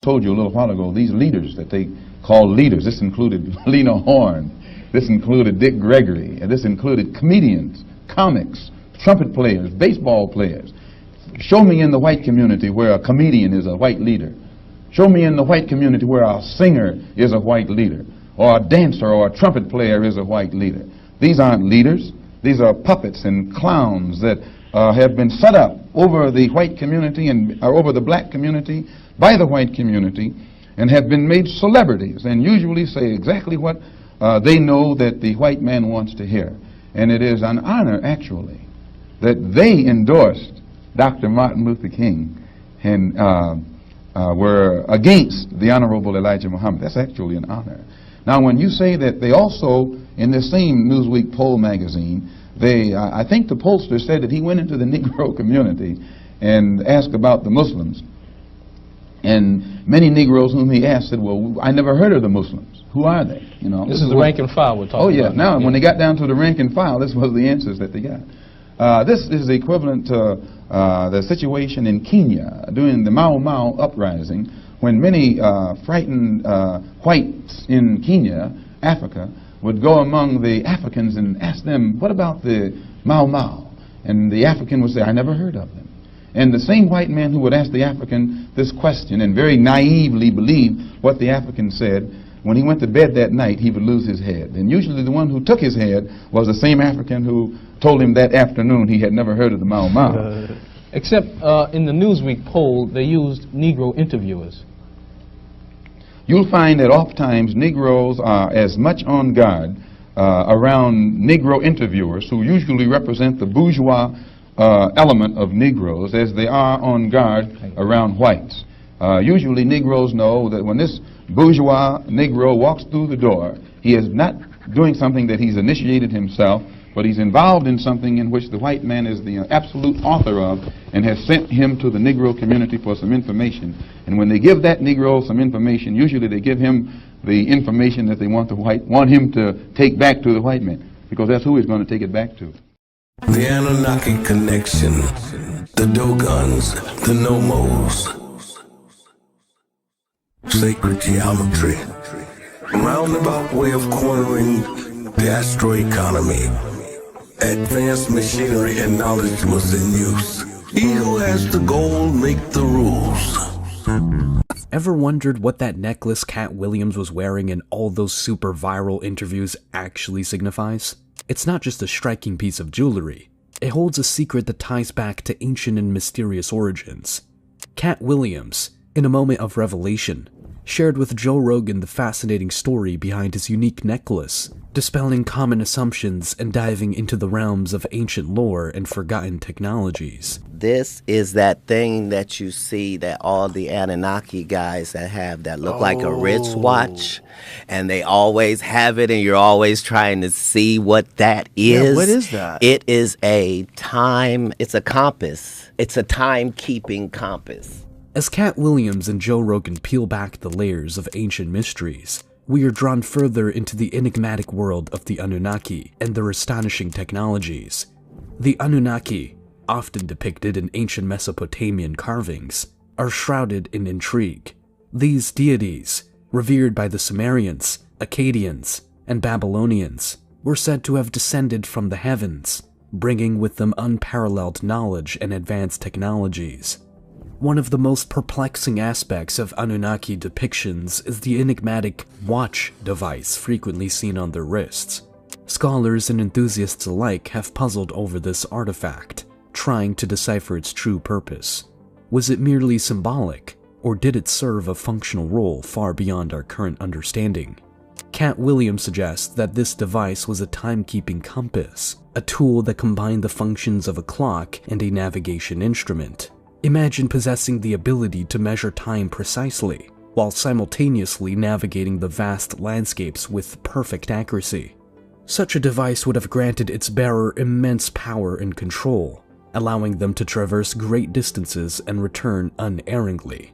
Told you a little while ago, these leaders that they call leaders, this included Lena Horne, this included Dick Gregory, and this included comedians, comics, trumpet players, baseball players. Show me in the white community where a comedian is a white leader. Show me in the white community where a singer is a white leader, or a dancer or a trumpet player is a white leader. These aren't leaders. These are puppets and clowns that have been set up over the white community and over the black community by the white community, and have been made celebrities and usually say exactly what they know that the white man wants to hear. And it is an honor, actually, that they endorsed Dr. Martin Luther King and were against the Honorable Elijah Muhammad. That's actually an honor. Now, when you say that they also, in this same Newsweek poll magazine, I think the pollster said that he went into the Negro community and asked about the Muslims. And many Negroes whom he asked said, well, I never heard of the Muslims. Who are they? You know, this is the rank and file we're talking about. Oh, yeah. Now, when they got down to the rank and file, this was the answers that they got. This is equivalent to the situation in Kenya during the Mau Mau uprising, when many frightened whites in Kenya, Africa, would go among the Africans and ask them, what about the Mau Mau? And the African would say, I never heard of them. And the same white man who would ask the African this question and very naively believe what the African said, when he went to bed that night, he would lose his head. And usually the one who took his head was the same African who told him that afternoon he had never heard of the Mau Mau. Except in the Newsweek poll, they used Negro interviewers. You'll find that oftentimes Negroes are as much on guard around Negro interviewers, who usually represent the bourgeois element of Negroes, as they are on guard around whites. Usually Negroes know that when this bourgeois Negro walks through the door, he is not doing something that he's initiated himself, but he's involved in something in which the white man is the absolute author of and has sent him to the Negro community for some information. And when they give that Negro some information, usually they give him the information that they want him to take back to the white man, because that's who he's going to take it back to. The Anunnaki connection, the Dogons, the Nomos, sacred geometry, roundabout way of cornering the astro economy. Advanced machinery and knowledge was in use. He who has the goal make the rules. Ever wondered what that necklace Katt Williams was wearing in all those super viral interviews actually signifies? It's not just a striking piece of jewelry. It holds a secret that ties back to ancient and mysterious origins. Katt Williams, in a moment of revelation, shared with Joe Rogan the fascinating story behind his unique necklace, dispelling common assumptions and diving into the realms of ancient lore and forgotten technologies. This is that thing that you see that all the Anunnaki guys that have that look like a wristwatch, and they always have it, and you're always trying to see what that is. Yeah, what is that? It is a time, it's a compass. It's a time-keeping compass. As Katt Williams and Joe Rogan peel back the layers of ancient mysteries, we are drawn further into the enigmatic world of the Anunnaki and their astonishing technologies. The Anunnaki, often depicted in ancient Mesopotamian carvings, are shrouded in intrigue. These deities, revered by the Sumerians, Akkadians, and Babylonians, were said to have descended from the heavens, bringing with them unparalleled knowledge and advanced technologies. One of the most perplexing aspects of Anunnaki depictions is the enigmatic watch device frequently seen on their wrists. Scholars and enthusiasts alike have puzzled over this artifact, trying to decipher its true purpose. Was it merely symbolic, or did it serve a functional role far beyond our current understanding? Katt Williams suggests that this device was a timekeeping compass, a tool that combined the functions of a clock and a navigation instrument. Imagine possessing the ability to measure time precisely, while simultaneously navigating the vast landscapes with perfect accuracy. Such a device would have granted its bearer immense power and control, allowing them to traverse great distances and return unerringly.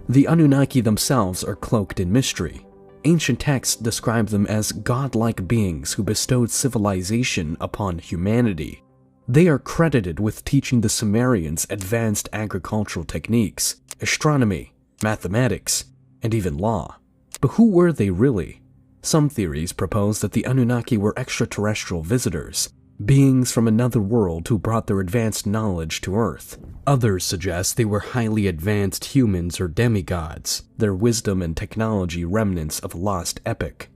The Anunnaki themselves are cloaked in mystery. Ancient texts describe them as godlike beings who bestowed civilization upon humanity. They are credited with teaching the Sumerians advanced agricultural techniques, astronomy, mathematics, and even law. But who were they really? Some theories propose that the Anunnaki were extraterrestrial visitors, beings from another world who brought their advanced knowledge to Earth. Others suggest they were highly advanced humans or demigods, their wisdom and technology remnants of a lost epoch.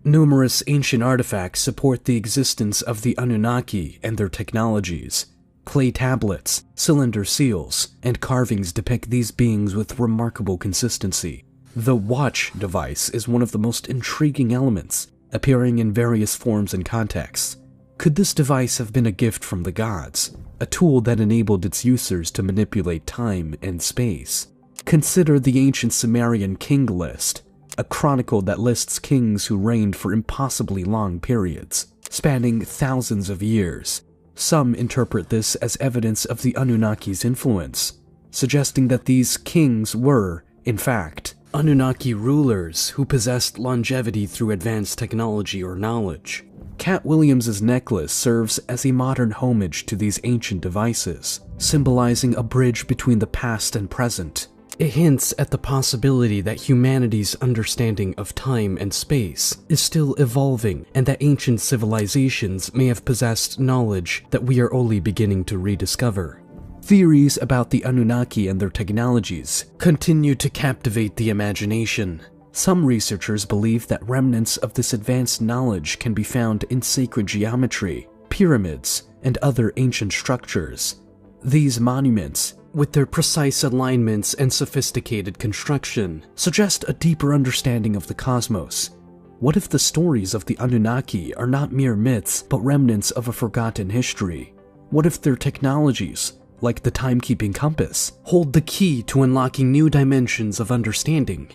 Numerous ancient artifacts support the existence of the Anunnaki and their technologies. Clay tablets, cylinder seals, and carvings depict these beings with remarkable consistency. The watch device is one of the most intriguing elements, appearing in various forms and contexts. Could this device have been a gift from the gods, a tool that enabled its users to manipulate time and space? Consider the ancient Sumerian king list, a chronicle that lists kings who reigned for impossibly long periods, spanning thousands of years. Some interpret this as evidence of the Anunnaki's influence, suggesting that these kings were, in fact, Anunnaki rulers who possessed longevity through advanced technology or knowledge. Katt Williams' necklace serves as a modern homage to these ancient devices, symbolizing a bridge between the past and present. It hints at the possibility that humanity's understanding of time and space is still evolving, and that ancient civilizations may have possessed knowledge that we are only beginning to rediscover. Theories about the Anunnaki and their technologies continue to captivate the imagination. Some researchers believe that remnants of this advanced knowledge can be found in sacred geometry, pyramids, and other ancient structures. These monuments, with their precise alignments and sophisticated construction, suggest a deeper understanding of the cosmos. What if the stories of the Anunnaki are not mere myths, but remnants of a forgotten history? What if their technologies, like the timekeeping compass, hold the key to unlocking new dimensions of understanding?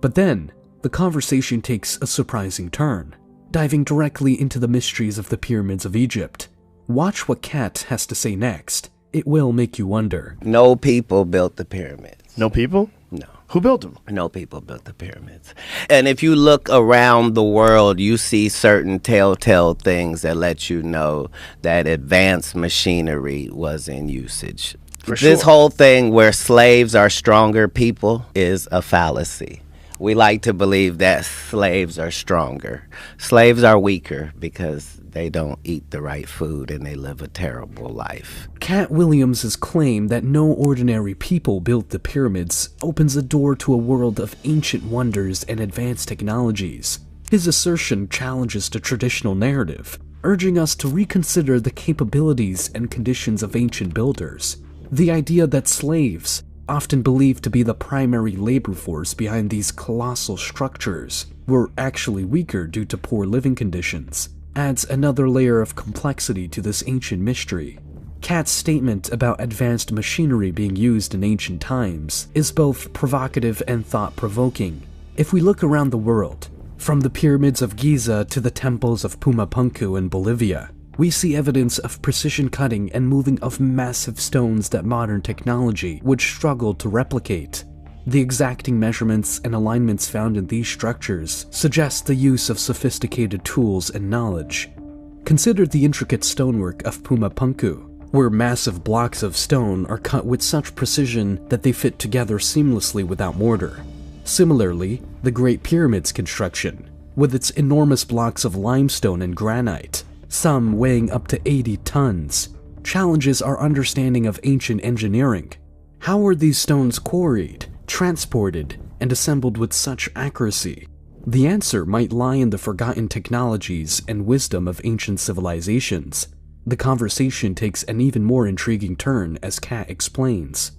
But then, the conversation takes a surprising turn, diving directly into the mysteries of the pyramids of Egypt. Watch what Katt has to say next. It will make you wonder. No people built the pyramids. No people? No. Who built them? No people built the pyramids. And if you look around the world, you see certain telltale things that let you know that advanced machinery was in usage. This whole thing where slaves are stronger people is a fallacy. We like to believe that slaves are stronger. Slaves are weaker because they don't eat the right food and they live a terrible life. Katt Williams' claim that no ordinary people built the pyramids opens a door to a world of ancient wonders and advanced technologies. His assertion challenges the traditional narrative, urging us to reconsider the capabilities and conditions of ancient builders. The idea that slaves, often believed to be the primary labor force behind these colossal structures, were actually weaker due to poor living conditions, adds another layer of complexity to this ancient mystery. Katt's statement about advanced machinery being used in ancient times is both provocative and thought-provoking. If we look around the world, from the pyramids of Giza to the temples of Pumapunku in Bolivia, we see evidence of precision cutting and moving of massive stones that modern technology would struggle to replicate. The exacting measurements and alignments found in these structures suggest the use of sophisticated tools and knowledge. Consider the intricate stonework of Pumapunku, where massive blocks of stone are cut with such precision that they fit together seamlessly without mortar. Similarly, the Great Pyramid's construction, with its enormous blocks of limestone and granite, some weighing up to 80 tons, challenges our understanding of ancient engineering. How were these stones quarried, transported, and assembled with such accuracy? The answer might lie in the forgotten technologies and wisdom of ancient civilizations. The conversation takes an even more intriguing turn as Katt explains.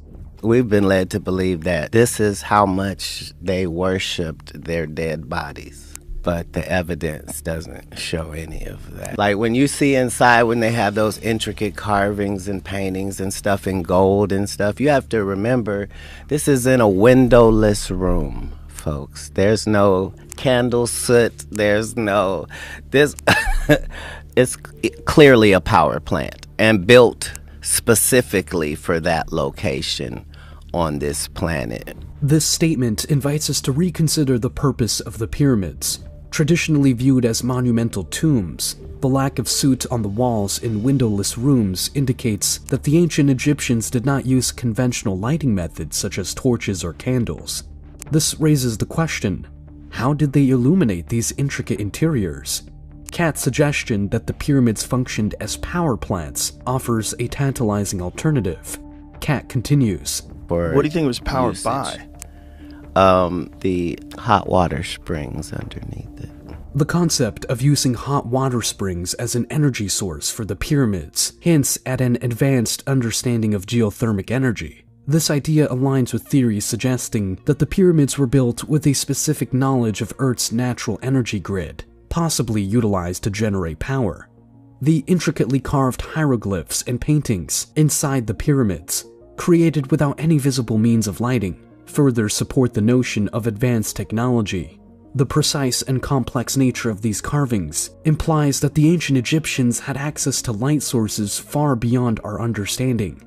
We've been led to believe that this is how much they worshipped their dead bodies. But the evidence doesn't show any of that. Like when you see inside, when they have those intricate carvings and paintings and stuff in gold and stuff, you have to remember this is in a windowless room, folks. There's no candle soot. There's no, it's clearly a power plant and built specifically for that location on this planet. This statement invites us to reconsider the purpose of the pyramids. Traditionally viewed as monumental tombs, the lack of soot on the walls in windowless rooms indicates that the ancient Egyptians did not use conventional lighting methods such as torches or candles. This raises the question, how did they illuminate these intricate interiors? Katt's suggestion that the pyramids functioned as power plants offers a tantalizing alternative. Katt continues. What do you think it was powered usage. by? The hot water springs underneath it. The concept of using hot water springs as an energy source for the pyramids hints at an advanced understanding of geothermal energy. This idea aligns with theories suggesting that the pyramids were built with a specific knowledge of Earth's natural energy grid, possibly utilized to generate power. The intricately carved hieroglyphs and paintings inside the pyramids, created without any visible means of lighting, further support the notion of advanced technology. The precise and complex nature of these carvings implies that the ancient Egyptians had access to light sources far beyond our understanding.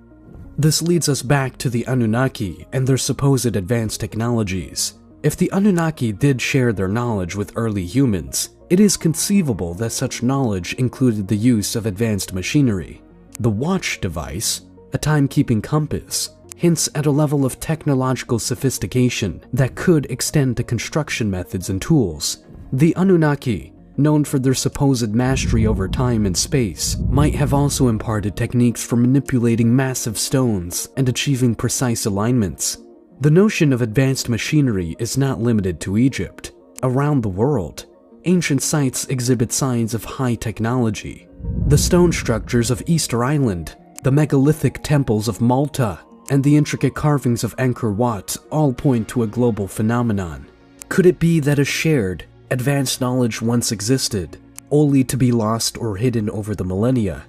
This leads us back to the Anunnaki and their supposed advanced technologies. If the Anunnaki did share their knowledge with early humans, it is conceivable that such knowledge included the use of advanced machinery. The watch device, a timekeeping compass, hints at a level of technological sophistication that could extend to construction methods and tools. The Anunnaki, known for their supposed mastery over time and space, might have also imparted techniques for manipulating massive stones and achieving precise alignments. The notion of advanced machinery is not limited to Egypt. Around the world, ancient sites exhibit signs of high technology. The stone structures of Easter Island, the megalithic temples of Malta, and the intricate carvings of Angkor Wat all point to a global phenomenon. Could it be that a shared, advanced knowledge once existed, only to be lost or hidden over the millennia?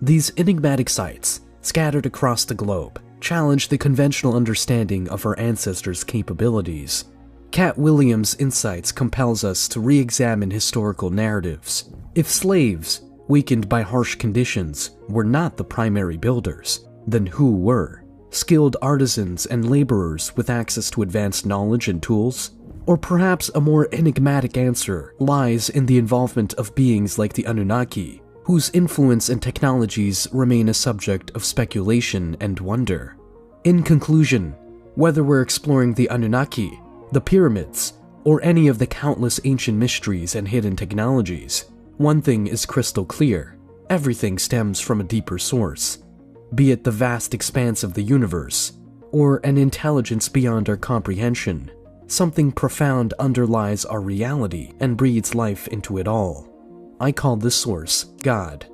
These enigmatic sites, scattered across the globe, challenge the conventional understanding of our ancestors' capabilities. Katt Williams' insights compels us to re-examine historical narratives. If slaves, weakened by harsh conditions, were not the primary builders, then who were? Skilled artisans and laborers with access to advanced knowledge and tools? Or perhaps a more enigmatic answer lies in the involvement of beings like the Anunnaki, whose influence and technologies remain a subject of speculation and wonder. In conclusion, whether we're exploring the Anunnaki, the pyramids, or any of the countless ancient mysteries and hidden technologies, one thing is crystal clear: everything stems from a deeper source. Be it the vast expanse of the universe, or an intelligence beyond our comprehension, something profound underlies our reality and breathes life into it all. I call this source God.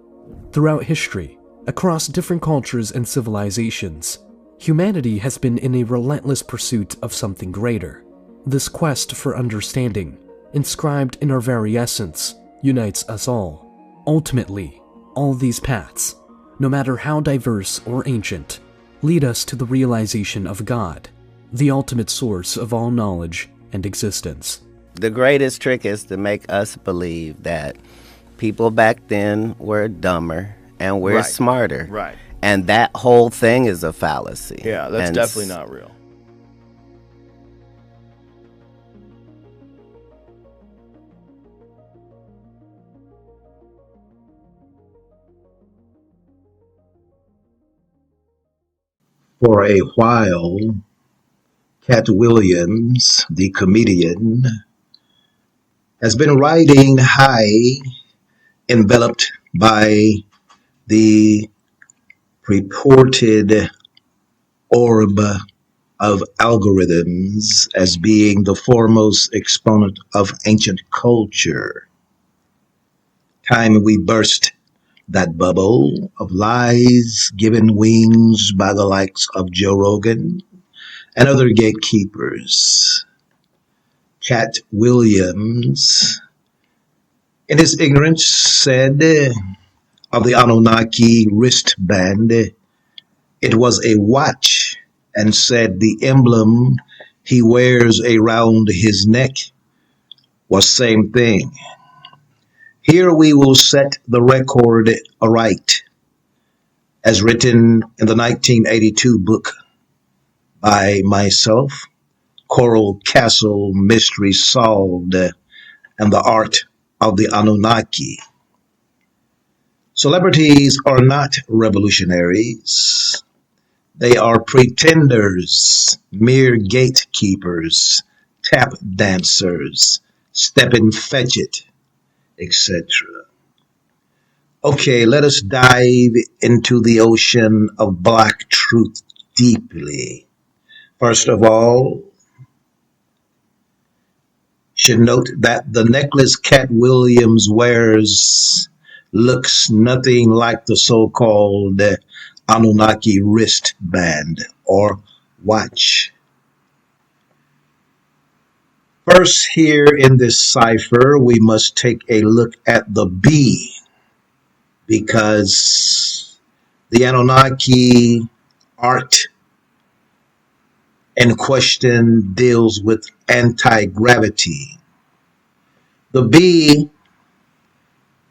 Throughout history, across different cultures and civilizations, humanity has been in a relentless pursuit of something greater. This quest for understanding, inscribed in our very essence, unites us all. Ultimately, all these paths, no matter how diverse or ancient, lead us to the realization of God, the ultimate source of all knowledge and existence. The greatest trick is to make us believe that people back then were dumber and we're smarter. Right. And that whole thing is a fallacy. Yeah, that's And definitely not real. For a while, Katt Williams, the comedian, has been riding high, enveloped by the purported orb of algorithms as being the foremost exponent of ancient culture. Time we burst that bubble of lies given wings by the likes of Joe Rogan and other gatekeepers. Katt Williams, in his ignorance, said of the Anunnaki wristband, it was a watch, and said the emblem he wears around his neck was same thing. Here we will set the record aright, as written in the 1982 book by myself, Coral Castle Mystery Solved, and the art of the Anunnaki. Celebrities are not revolutionaries. They are pretenders, mere gatekeepers, tap dancers, step and fetch it, etc. Okay, let us dive into the ocean of black truth deeply. First of all, should note that the necklace Katt Williams wears looks nothing like the so-called Anunnaki wristband or watch. First, here in this cipher, we must take a look at the B, because the Anunnaki art in question deals with anti-gravity. The B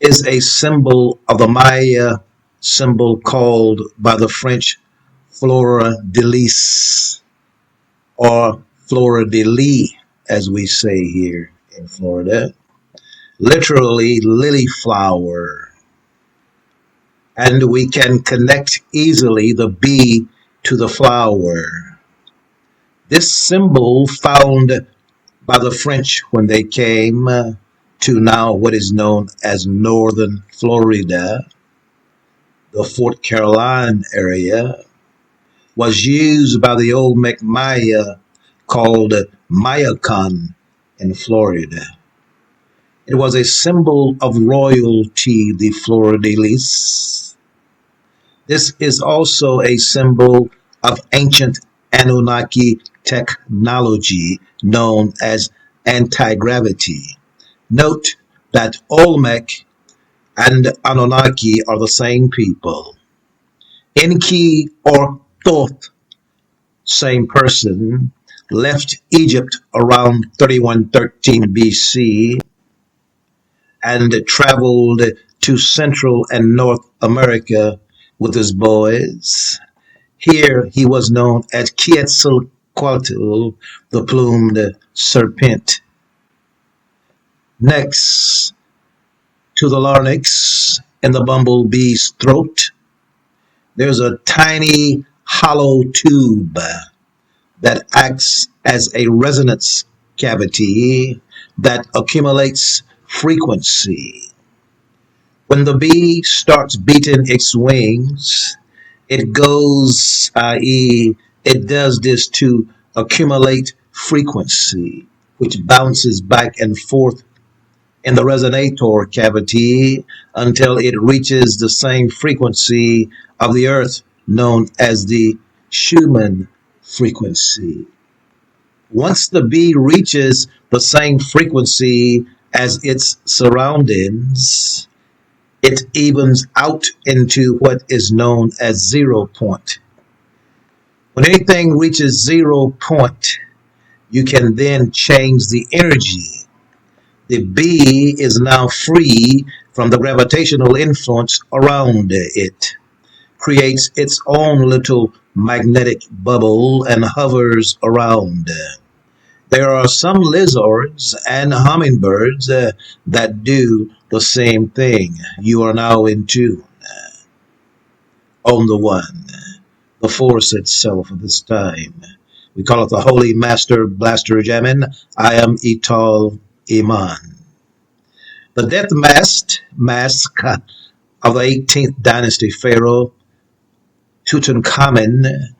is a symbol of the Maya symbol called by the French fleur de lis, or fleur de lis, as we say here in Florida, literally lily flower. And we can connect easily the bee to the flower. This symbol found by the French when they came to now what is known as northern Florida, the Fort Caroline area, was used by the Olmec Maya called Mayacan in Florida. It was a symbol of royalty, the fleur de lis. This is also a symbol of ancient Anunnaki technology known as anti-gravity. Note that Olmec and Anunnaki are the same people. Enki or Thoth, same person, left Egypt around 3113 BC and traveled to Central and North America with his boys. Here he was known as Quetzalcoatl, the plumed serpent. Next to the larynx in the bumblebee's throat, there's a tiny hollow tube that acts as a resonance cavity that accumulates frequency. When the bee starts beating its wings, it goes, i.e., it does this to accumulate frequency, which bounces back and forth in the resonator cavity until it reaches the same frequency of the earth, known as the Schumann frequency. Once the bee reaches the same frequency as its surroundings, it evens out into what is known as 0 point. When anything reaches 0 point, you can then change the energy. The bee is now free from the gravitational influence around it, creates its own little magnetic bubble, and hovers around. There are some lizards and hummingbirds that do the same thing. You are now in tune on the one, the force itself of this time. We call it the Holy Master Blaster Jamming. I am Ital Iman. The death mask of the 18th dynasty pharaoh Tutankhamun,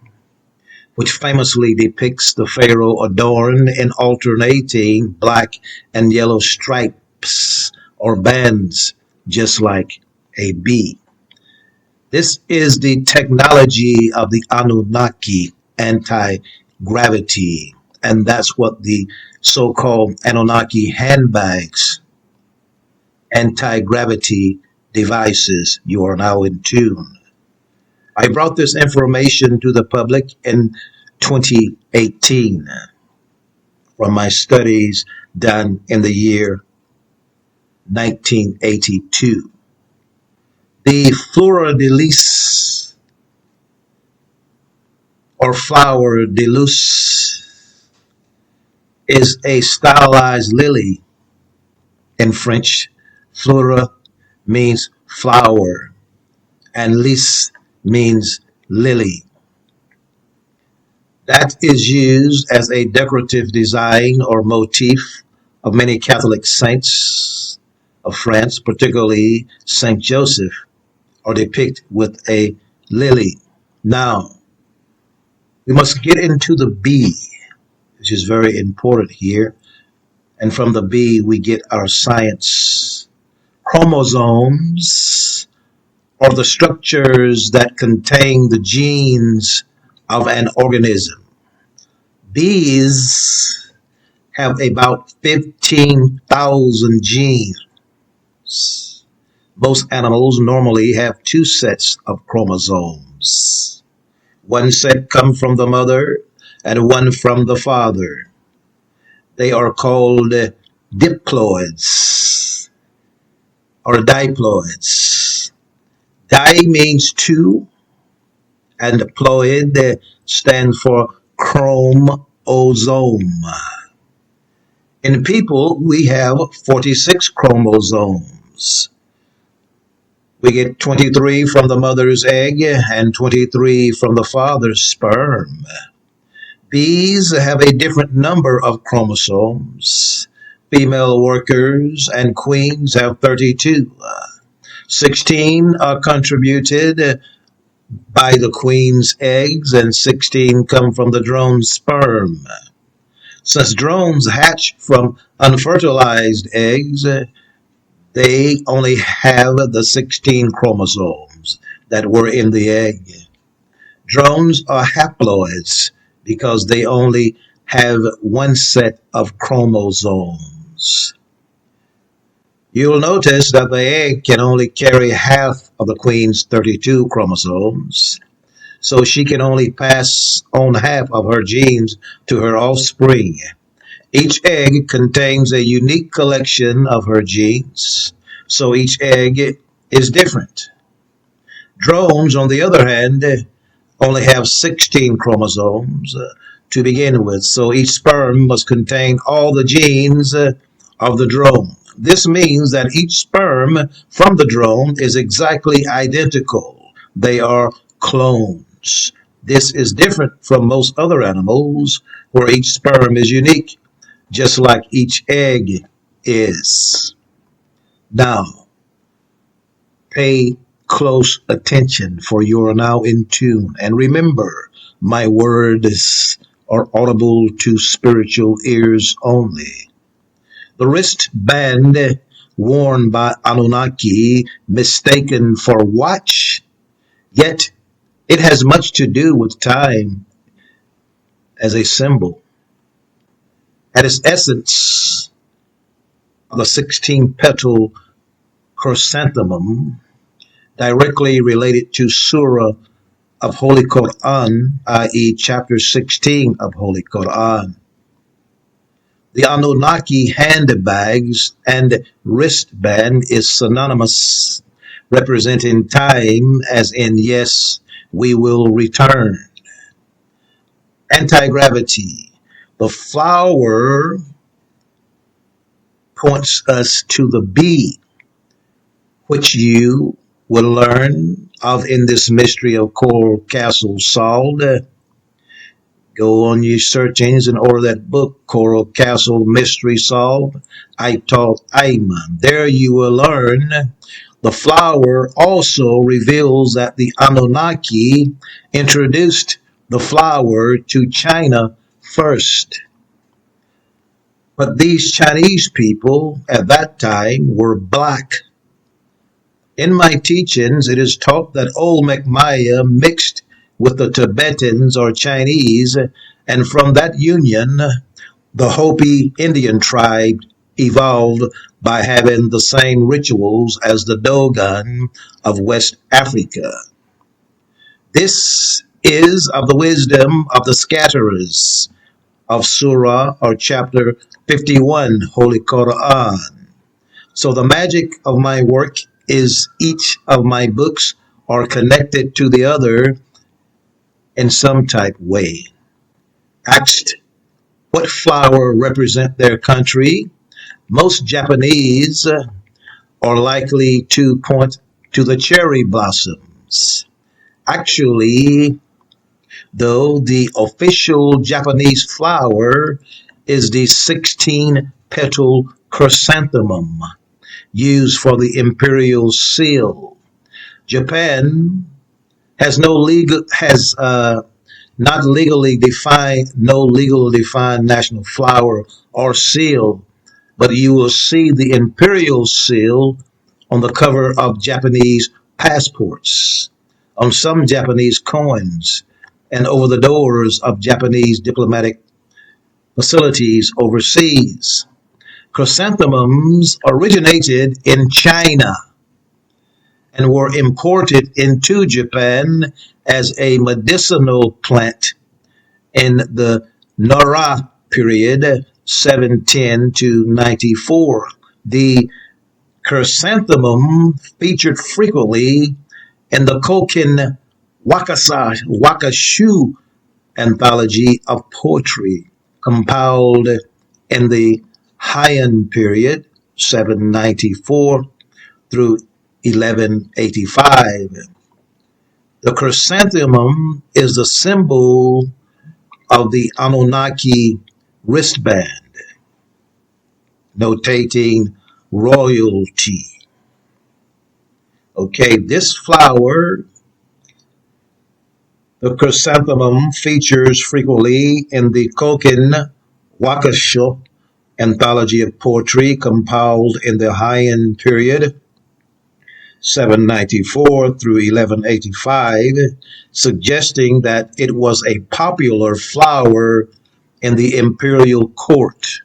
which famously depicts the pharaoh adorned in alternating black and yellow stripes or bands, just like a bee. This is the technology of the Anunnaki, anti-gravity, and that's what the so-called Anunnaki handbags, anti-gravity devices. You are now in tune. I brought this information to the public in 2018 from my studies done in the year 1982. The fleur de lis, or flower de lis, is a stylized lily in French. Fleur means flower, and lys means lily. That is used as a decorative design or motif of many Catholic saints of France, particularly Saint Joseph, are depicted with a lily. Now, we must get into the bee, which is very important here. And from the bee, we get our science. Chromosomes are the structures that contain the genes of an organism. Bees have about 15,000 genes. Most animals normally have two sets of chromosomes. One set comes from the mother and one from the father. They are called diploids or diploids. Di means two, and ploid stands for chromosome. In people, we have 46 chromosomes. We get 23 from the mother's egg and 23 from the father's sperm. Bees have a different number of chromosomes. Female workers and queens have 32. 16 are contributed by the queen's eggs, and 16 come from the drone's sperm. Since drones hatch from unfertilized eggs, they only have the 16 chromosomes that were in the egg. Drones are haploids because they only have one set of chromosomes. You'll notice that the egg can only carry half of the queen's 32 chromosomes, so she can only pass on half of her genes to her offspring. Each egg contains a unique collection of her genes, so each egg is different. Drones, on the other hand, only have 16 chromosomes to begin with, so each sperm must contain all the genes of the drone. This means that each sperm from the drone is exactly identical. They are clones. This is different from most other animals where each sperm is unique, just like each egg is. Now, pay close attention, for you are now in tune. And remember, my words are audible to spiritual ears only. The wristband worn by Anunnaki, mistaken for watch, yet it has much to do with time as a symbol. At its essence, the 16-petal chrysanthemum, directly related to Surah of Holy Quran, i.e. chapter 16 of Holy Quran. The Anunnaki handbags and wristband is synonymous, representing time as in yes, we will return. Anti-gravity. The flower points us to the bee, which you will learn of in this mystery of Coral Castle solved. Go on your search engines and order that book, Coral Castle Mystery Solved. I taught Ayman. There you will learn the flower also reveals that the Anunnaki introduced the flower to China first. But these Chinese people at that time were black. In my teachings, it is taught that old Mecmaya mixed with the Tibetans or Chinese, and from that union, the Hopi Indian tribe evolved by having the same rituals as the Dogon of West Africa. This is of the wisdom of the scatterers of Surah or chapter 51, Holy Quran. So the magic of my work is each of my books are connected to the other in some type way. Asked what flower represent their country, Most Japanese are likely to point to the cherry blossoms. Actually, though, the official Japanese flower is the 16-petal chrysanthemum used for the imperial seal. Japan has not legally defined national flower or seal, but you will see the imperial seal on the cover of Japanese passports, on some Japanese coins, and over the doors of Japanese diplomatic facilities overseas. Chrysanthemums originated in China and were imported into Japan as a medicinal plant in the Nara period, 710 to 94. The chrysanthemum featured frequently in the Kokin Wakashu anthology of poetry, compiled in the Heian period, 794 through 1185. The chrysanthemum is the symbol of the Anunnaki wristband, notating royalty. Okay, this flower, the chrysanthemum, features frequently in the Kokin Wakashu anthology of poetry compiled in the Heian period, 794 through 1185, suggesting that it was a popular flower in the imperial court,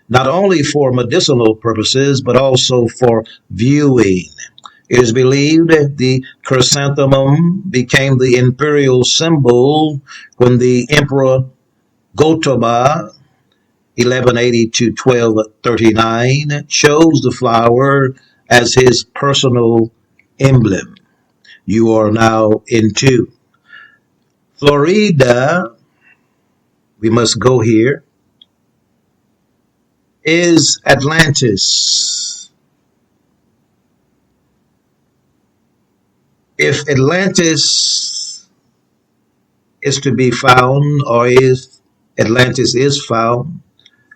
not only for medicinal purposes, but also for viewing. It is believed that the chrysanthemum became the imperial symbol when the Emperor Gotama, 1180 to 1239, chose the flower as his personal emblem. You are now in tune. Florida, we must go here, is Atlantis. If Atlantis is to be found, or if Atlantis is found,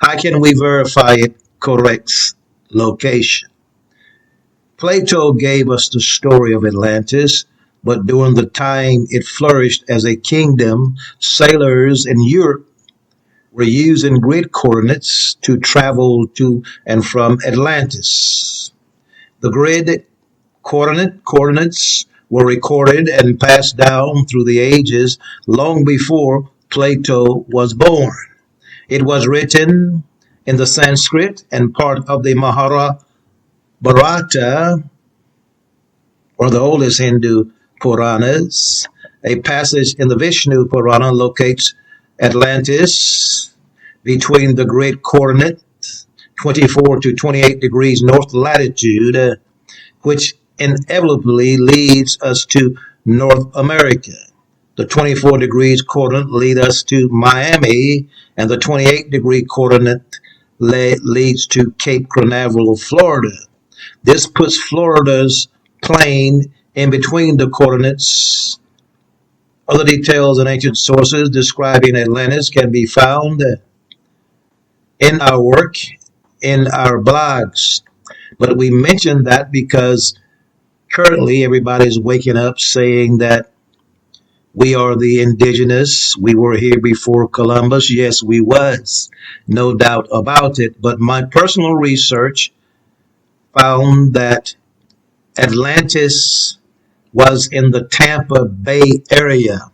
how can we verify its correct location? Plato gave us the story of Atlantis, but during the time it flourished as a kingdom, sailors in Europe were using grid coordinates to travel to and from Atlantis. The grid coordinates were recorded and passed down through the ages long before Plato was born. It was written in the Sanskrit and part of the Mahabharata, or the oldest Hindu Puranas. A passage in the Vishnu Purana locates Atlantis between the grid coordinate 24 to 28 degrees north latitude, which inevitably leads us to North America. The 24 degrees coordinate lead us to Miami, and the 28 degree coordinate leads to Cape Canaveral, Florida. This puts Florida's plain in between the coordinates. Other details and ancient sources describing Atlantis can be found in our work, in our blogs. But we mention that because currently everybody's waking up saying that we are the indigenous. We were here before Columbus. Yes, we was. No doubt about it. But my personal research found that Atlantis was in the Tampa Bay area.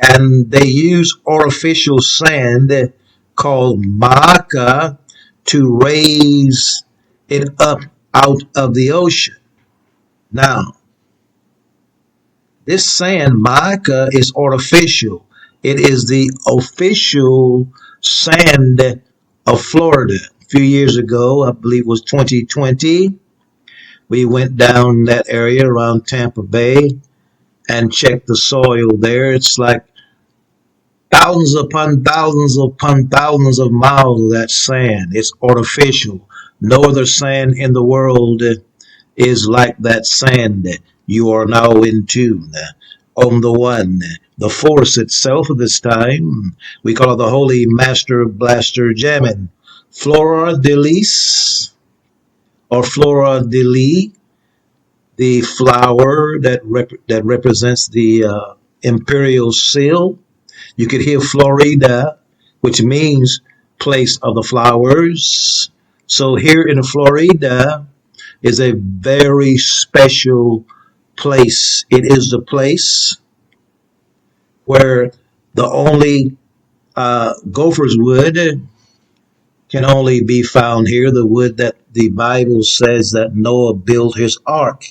And they use artificial sand called mica to raise it up out of the ocean. Now, this sand, mica, is artificial. It is the official sand of Florida. A few years ago, I believe it was 2020, we went down that area around Tampa Bay and checked the soil there. It's like thousands upon thousands of miles of that sand. It's artificial. No other sand in the world is like that sand. You are now in tune on the one, the force itself this time. We call it the Holy Master Blaster Jamming. Flora de Lis, or Flora de Lis, the flower that represents the imperial seal. You could hear Florida, which means place of the flowers. So here in Florida is a very special place. It is the place where the only gopher's wood can only be found here, the wood that the Bible says that Noah built his ark.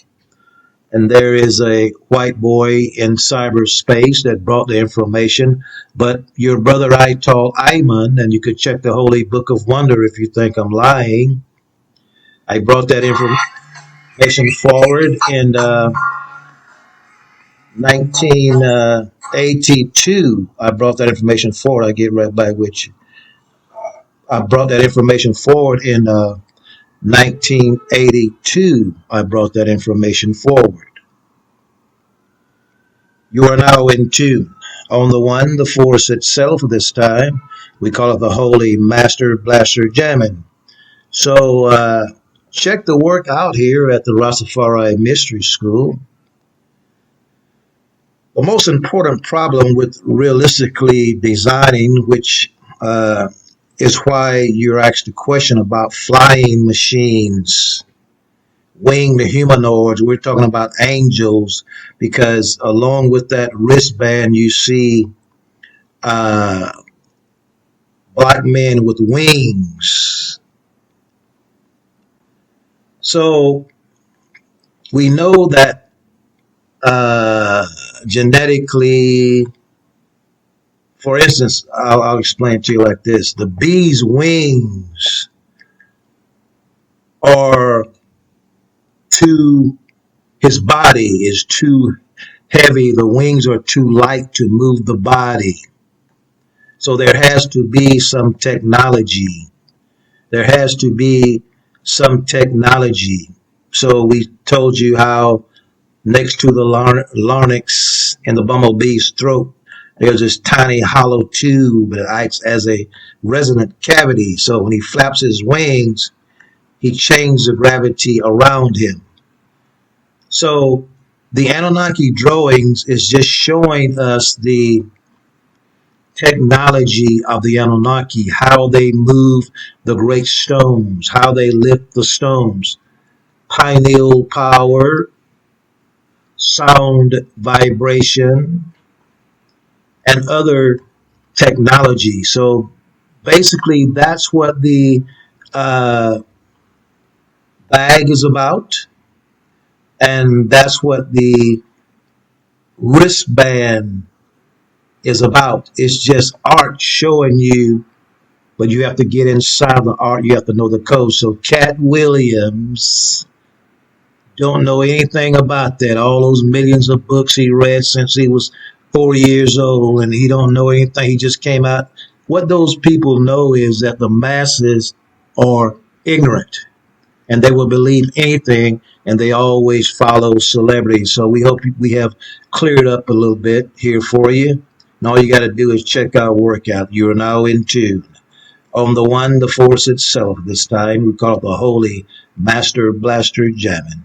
And there is a white boy in cyberspace that brought the information. But your brother Ital Ayman, and you could check the Holy Book of Wonder if you think I'm lying. I brought that information forward in 1982. I brought that information forward. I get right back with you. I brought that information forward in 1982. I brought that information forward. You are now in tune on the one, the force itself this time. We call it the Holy Master Blaster Jamming. So check the work out here at the Rastafari Mystery School. The most important problem with realistically designing, which is why you're asked the question about flying machines, winged humanoids. We're talking about angels, because along with that wristband, you see black men with wings. So we know that genetically, for instance, I'll explain to you like this. The bee's wings are his body is too heavy. The wings are too light to move the body. So there has to be some technology. There has to be some technology. So we told you how next to the larynx in the bumblebee's throat, there's this tiny hollow tube that acts as a resonant cavity. So when he flaps his wings, he changes the gravity around him. So the Anunnaki drawings is just showing us the technology of the Anunnaki, how they move the great stones, how they lift the stones, pineal power, sound vibration, and other technology. So basically that's what the bag is about, and that's what the wristband is about. It's just art showing you, but you have to get inside the art. You have to know the code. So Katt Williams don't know anything about that. All those millions of books he read since he was 4 years old, and he don't know anything. He just came out. What those people know is that the masses are ignorant, and they will believe anything, and they always follow celebrities. So we hope we have cleared up a little bit here for you. And all you got to do is check our workout. You are now in tune on the one, the force itself. This time we call it the Holy Master Blaster Jamming.